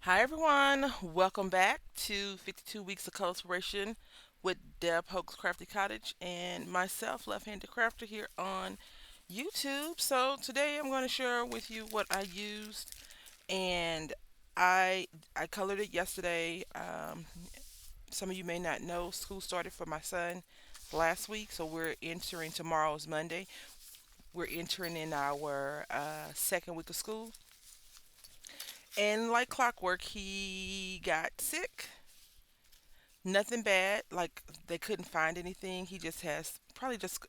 Hi, everyone. Welcome back to 52 Weeks of Colorspiration with Deb Hoax Crafty Cottage and myself, Left Handed Crafter, here on YouTube. So, today I'm going to share with you what I used, and I, I colored it yesterday. Some of you may not know, school started for my son last week, so we're entering tomorrow's Monday. We're entering in our second week of school. And like clockwork, he got sick. Nothing bad. Like they couldn't find anything. He just has probably just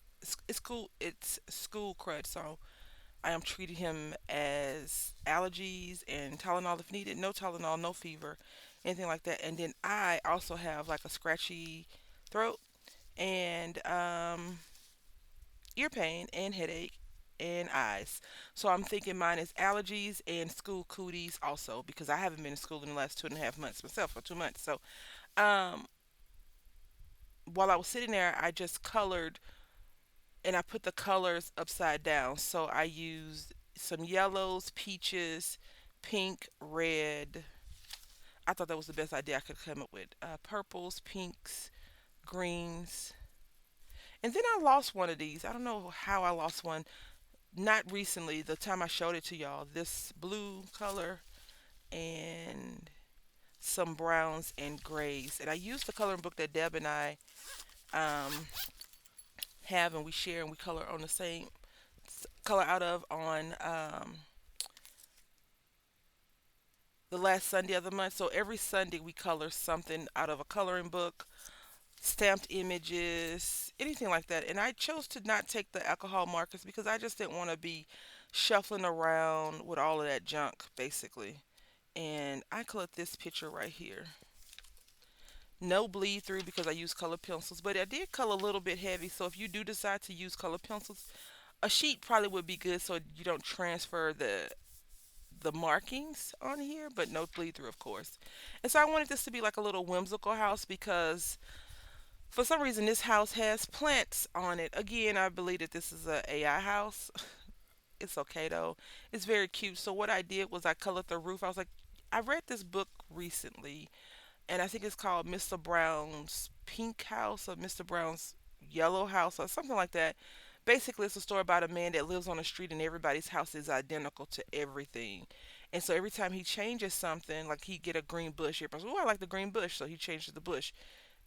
it's school crud. So I am treating him as allergies and Tylenol if needed. No Tylenol, no fever, anything like that. And then I also have like a scratchy throat and ear pain and headache and eyes. So I'm thinking mine is allergies and school cooties also because I haven't been in school in the last 2.5 months myself for 2 months. So um, while I was sitting there, I just colored and I put the colors upside down. So I used some yellows, peaches, pink, red. I thought that was the best idea I could come up with. Purples, pinks, greens. And then I lost one of these. I don't know how I lost one. Not recently, the time I showed it to y'all. This blue color and some browns and grays. And I used the coloring book that Deb and I um, have and we share and we color on the same color out of on the last Sunday of the month. So every Sunday we color something out of a coloring book, stamped images, anything like that. And I chose to not take the alcohol markers because I just didn't want to be shuffling around with all of that junk, basically. And I colored this picture right here. No bleed through because I use color pencils, but I did color a little bit heavy. So if you do decide to use color pencils, a sheet probably would be good so you don't transfer the markings on here, but no bleed through, of course. And so I wanted this to be like a little whimsical house because for some reason this house has plants on it. Again, I believe that this is a AI house. It's okay though. It's very cute. So what I did was I colored the roof. I was like, I read this book recently, and I think it's called Mr. Brown's Pink House or Mr. Brown's Yellow House or something like that. Basically, it's a story about a man that lives on a street and everybody's house is identical to everything. And so every time he changes something, like he get a green bush, everybody's, oh, I like the green bush, so he changes the bush.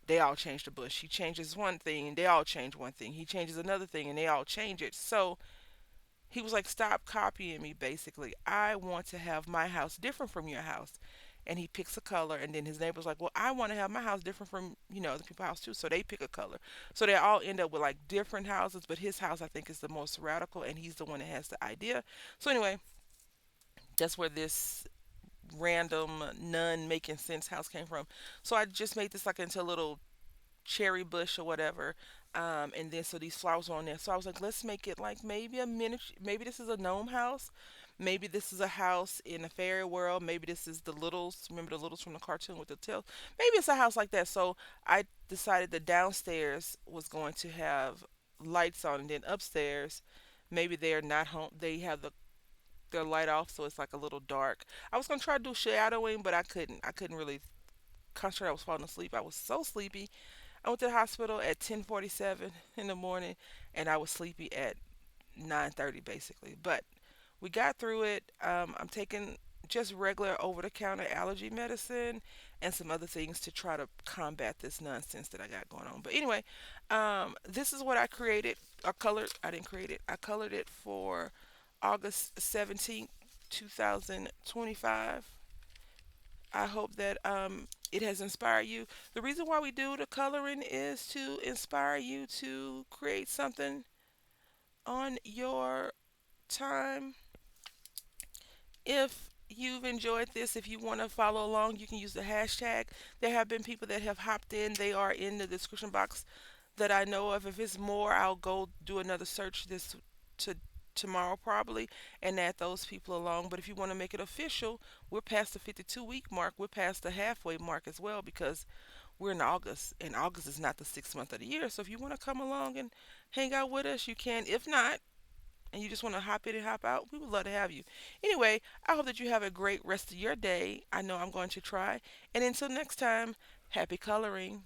They all change the bush. He changes one thing, and they all change one thing. He changes another thing, and they all change it. So he was like, stop copying me, basically. I want to have my house different from your house. And he picks a color, and then his neighbor's like, well, I want to have my house different from, other people's house too. So they pick a color. So they all end up with like different houses, but his house, I think, is the most radical, and he's the one that has the idea. So anyway, that's where this random, none making sense house came from. So I just made this like into a little cherry bush or whatever. And then so these flowers are on there. So I was like, let's make it like maybe a miniature. Maybe this is a gnome house. Maybe this is a house in a fairy world. Maybe this is the Littles. Remember the Littles from the cartoon with the tail? Maybe it's a house like that. So I decided that downstairs was going to have lights on, and then upstairs, maybe they're not home. They have their light off, so it's like a little dark. I was gonna try to do shadowing, but I couldn't. I couldn't really concentrate. I was falling asleep. I was so sleepy. I went to the hospital at 10:47 in the morning, and I was sleepy at 9:30 basically. But we got through it. I'm taking just regular over-the-counter allergy medicine and some other things to try to combat this nonsense that I got going on. But anyway, this is what I created. I colored. I didn't create it. I colored it for August 17th, 2025. I hope that it has inspired you. The reason why we do the coloring is to inspire you to create something on your time. If you've enjoyed this, if you want to follow along, you can use the hashtag. There have been people that have hopped in. They are in the description box that I know of. If it's more, I'll go do another search this to tomorrow probably and add those people along. But if you want to make it official, we're past the 52-week mark. We're past the halfway mark as well because we're in August, and August is not the 6th month of the year. So if you want to come along and hang out with us, you can. If not, and you just want to hop in and hop out, we would love to have you. Anyway, I hope that you have a great rest of your day. I know I'm going to try. And until next time, happy coloring.